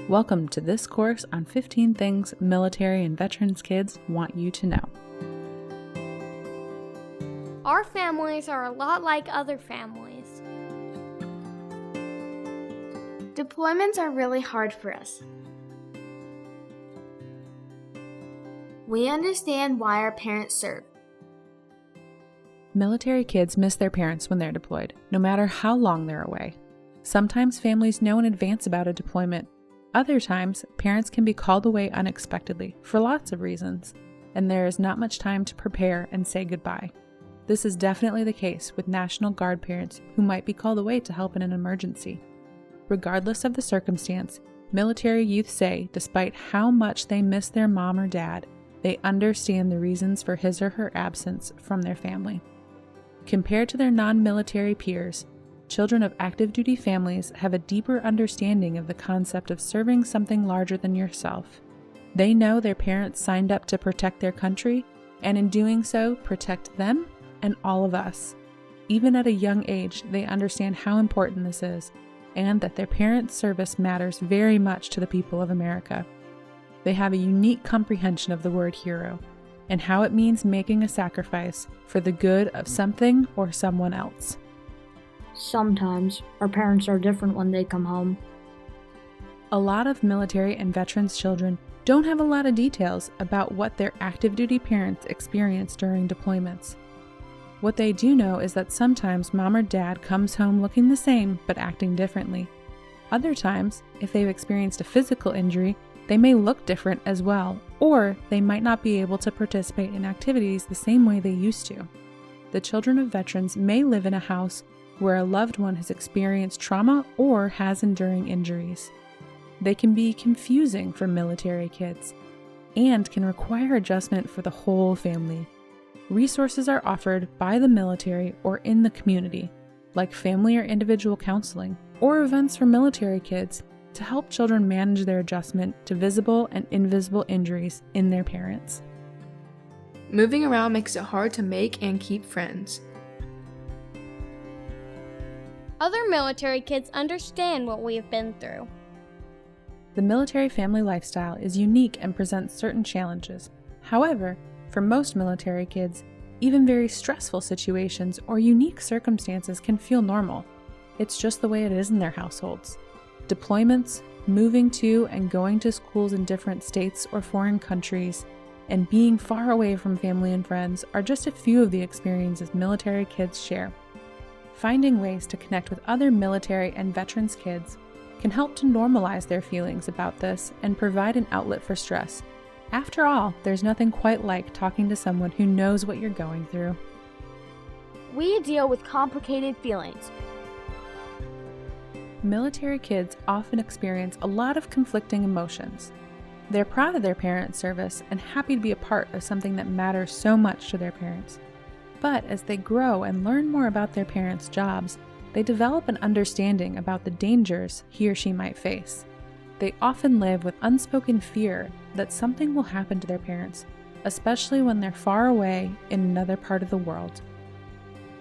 Welcome to this course on 15 things military and veterans kids want you to know. Our families are a lot like other families. Deployments are really hard for us. We understand why our parents serve. Military kids miss their parents when they're deployed, no matter how long they're away. Sometimes families know in advance about a deployment. Other times, parents can be called away unexpectedly for lots of reasons, and there is not much time to prepare and say goodbye. This is definitely the case with National Guard parents who might be called away to help in an emergency. Regardless of the circumstance, military youth say despite how much they miss their mom or dad, they understand the reasons for his or her absence from their family. Compared to their non-military peers, children of active duty families have a deeper understanding of the concept of serving something larger than yourself. They know their parents signed up to protect their country, and in doing so, protect them and all of us. Even at a young age, they understand how important this is, and that their parents' service matters very much to the people of America. They have a unique comprehension of the word hero, and how it means making a sacrifice for the good of something or someone else. Sometimes our parents are different when they come home. A lot of military and veterans children don't have a lot of details about what their active duty parents experience during deployments. What they do know is that sometimes mom or dad comes home looking the same but acting differently. Other times, if they've experienced a physical injury, they may look different as well, or they might not be able to participate in activities the same way they used to. The children of veterans may live in a house where a loved one has experienced trauma or has enduring injuries. They can be confusing for military kids and can require adjustment for the whole family. Resources are offered by the military or in the community, like family or individual counseling, or events for military kids to help children manage their adjustment to visible and invisible injuries in their parents. Moving around makes it hard to make and keep friends. Other military kids understand what we have been through. The military family lifestyle is unique and presents certain challenges. However, for most military kids, even very stressful situations or unique circumstances can feel normal. It's just the way it is in their households. Deployments, moving to and going to schools in different states or foreign countries, and being far away from family and friends are just a few of the experiences military kids share. Finding ways to connect with other military and veterans kids can help to normalize their feelings about this and provide an outlet for stress. After all, there's nothing quite like talking to someone who knows what you're going through. We deal with complicated feelings. Military kids often experience a lot of conflicting emotions. They're proud of their parents' service and happy to be a part of something that matters so much to their parents. But as they grow and learn more about their parents' jobs, they develop an understanding about the dangers he or she might face. They often live with unspoken fear that something will happen to their parents, especially when they're far away in another part of the world.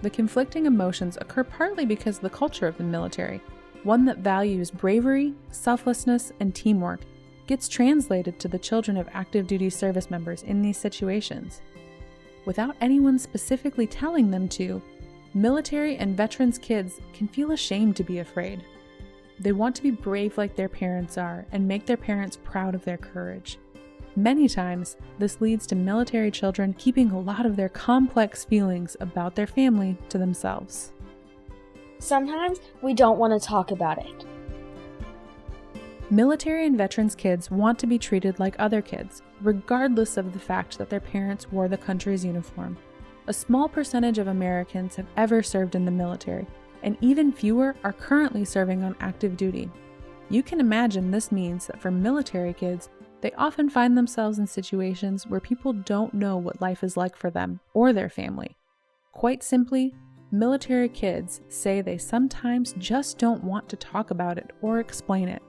The conflicting emotions occur partly because of the culture of the military, one that values bravery, selflessness, and teamwork, gets translated to the children of active duty service members in these situations. Without anyone specifically telling them to, military and veterans kids can feel ashamed to be afraid. They want to be brave like their parents are and make their parents proud of their courage. Many times, this leads to military children keeping a lot of their complex feelings about their family to themselves. Sometimes we don't want to talk about it. Military and veterans kids want to be treated like other kids, regardless of the fact that their parents wore the country's uniform. A small percentage of Americans have ever served in the military, and even fewer are currently serving on active duty. You can imagine this means that for military kids, they often find themselves in situations where people don't know what life is like for them or their family. Quite simply, military kids say they sometimes just don't want to talk about it or explain it.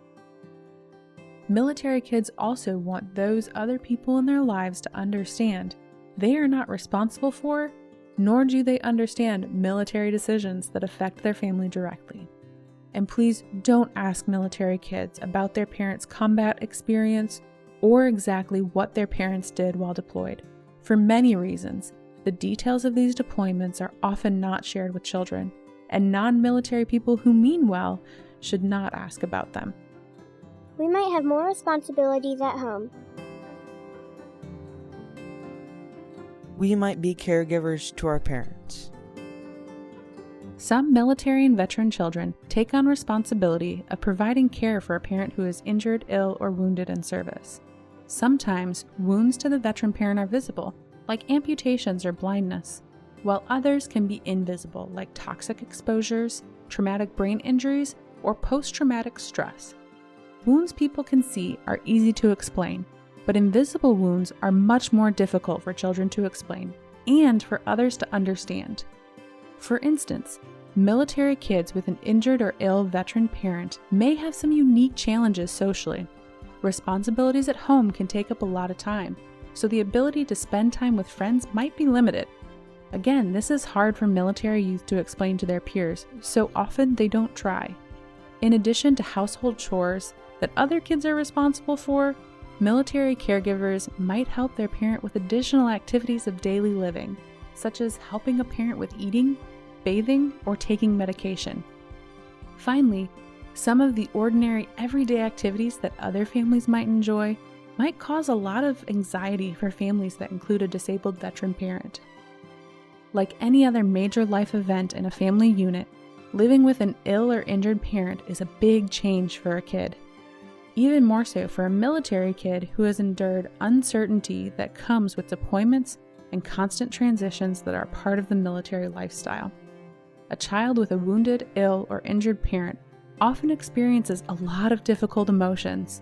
Military kids also want those other people in their lives to understand they are not responsible for, nor do they understand military decisions that affect their family directly. And please don't ask military kids about their parents' combat experience or exactly what their parents did while deployed. For many reasons, the details of these deployments are often not shared with children, and non-military people who mean well should not ask about them. We might have more responsibilities at home. We might be caregivers to our parents. Some military and veteran children take on responsibility of providing care for a parent who is injured, ill, or wounded in service. Sometimes, wounds to the veteran parent are visible, like amputations or blindness, while others can be invisible, like toxic exposures, traumatic brain injuries, or post-traumatic stress. Wounds people can see are easy to explain, but invisible wounds are much more difficult for children to explain and for others to understand. For instance, military kids with an injured or ill veteran parent may have some unique challenges socially. Responsibilities at home can take up a lot of time, so the ability to spend time with friends might be limited. Again, this is hard for military youth to explain to their peers, so often they don't try. In addition to household chores that other kids are responsible for, military caregivers might help their parent with additional activities of daily living, such as helping a parent with eating, bathing, or taking medication. Finally, some of the ordinary everyday activities that other families might enjoy might cause a lot of anxiety for families that include a disabled veteran parent. Like any other major life event in a family unit, living with an ill or injured parent is a big change for a kid. Even more so for a military kid who has endured uncertainty that comes with deployments and constant transitions that are part of the military lifestyle. A child with a wounded, ill, or injured parent often experiences a lot of difficult emotions.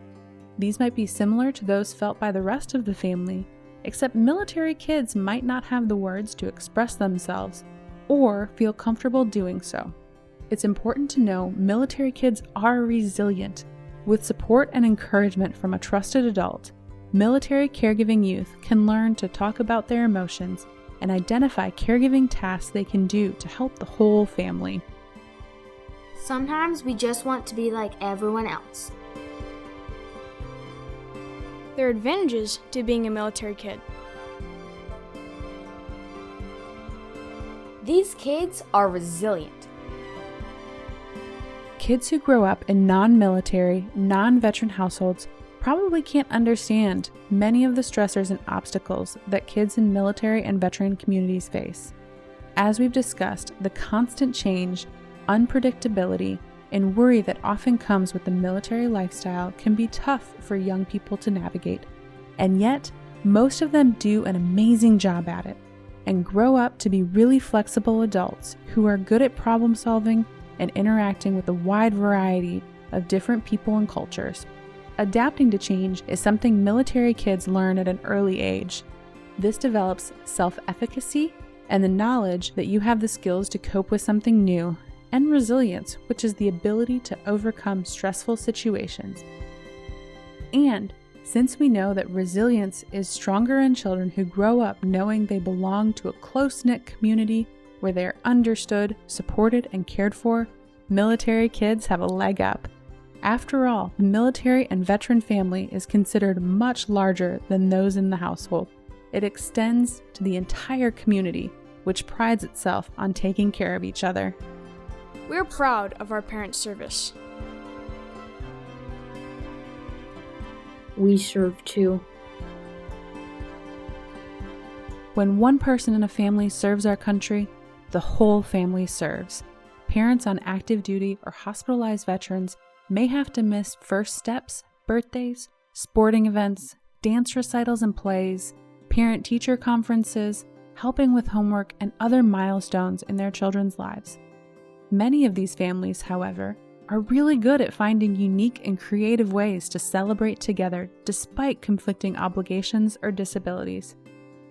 These might be similar to those felt by the rest of the family, except military kids might not have the words to express themselves or feel comfortable doing so. It's important to know military kids are resilient. With support and encouragement from a trusted adult, military caregiving youth can learn to talk about their emotions and identify caregiving tasks they can do to help the whole family. Sometimes we just want to be like everyone else. There are advantages to being a military kid. These kids are resilient. Kids who grow up in non-military, non-veteran households probably can't understand many of the stressors and obstacles that kids in military and veteran communities face. As we've discussed, the constant change, unpredictability, and worry that often comes with the military lifestyle can be tough for young people to navigate. And yet, most of them do an amazing job at it and grow up to be really flexible adults who are good at problem solving and interacting with a wide variety of different people and cultures. Adapting to change is something military kids learn at an early age. This develops self-efficacy and the knowledge that you have the skills to cope with something new, and resilience, which is the ability to overcome stressful situations. And since we know that resilience is stronger in children who grow up knowing they belong to a close-knit community where they are understood, supported, and cared for, military kids have a leg up. After all, the military and veteran family is considered much larger than those in the household. It extends to the entire community, which prides itself on taking care of each other. We're proud of our parents' service. We serve too. When one person in a family serves our country, the whole family serves. Parents on active duty or hospitalized veterans may have to miss first steps, birthdays, sporting events, dance recitals and plays, parent-teacher conferences, helping with homework, and other milestones in their children's lives. Many of these families, however, are really good at finding unique and creative ways to celebrate together despite conflicting obligations or disabilities.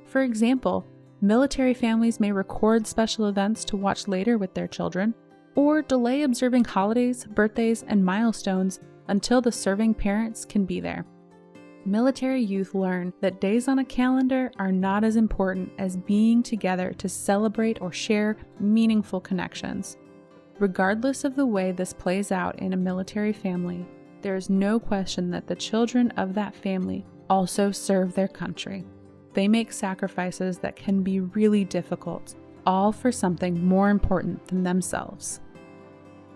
For example, military families may record special events to watch later with their children, or delay observing holidays, birthdays, and milestones until the serving parents can be there. Military youth learn that days on a calendar are not as important as being together to celebrate or share meaningful connections. Regardless of the way this plays out in a military family, there is no question that the children of that family also serve their country. They make sacrifices that can be really difficult, all for something more important than themselves.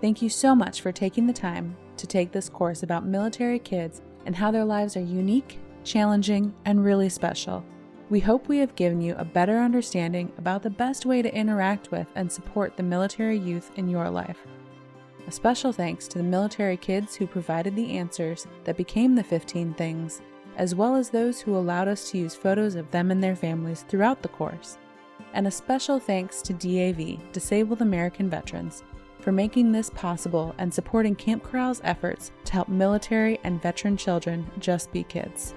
Thank you so much for taking the time to take this course about military kids and how their lives are unique, challenging, and really special. We hope we have given you a better understanding about the best way to interact with and support the military youth in your life. A special thanks to the military kids who provided the answers that became the 15 things, as well as those who allowed us to use photos of them and their families throughout the course. And a special thanks to DAV, Disabled American Veterans, for making this possible and supporting Camp Corral's efforts to help military and veteran children just be kids.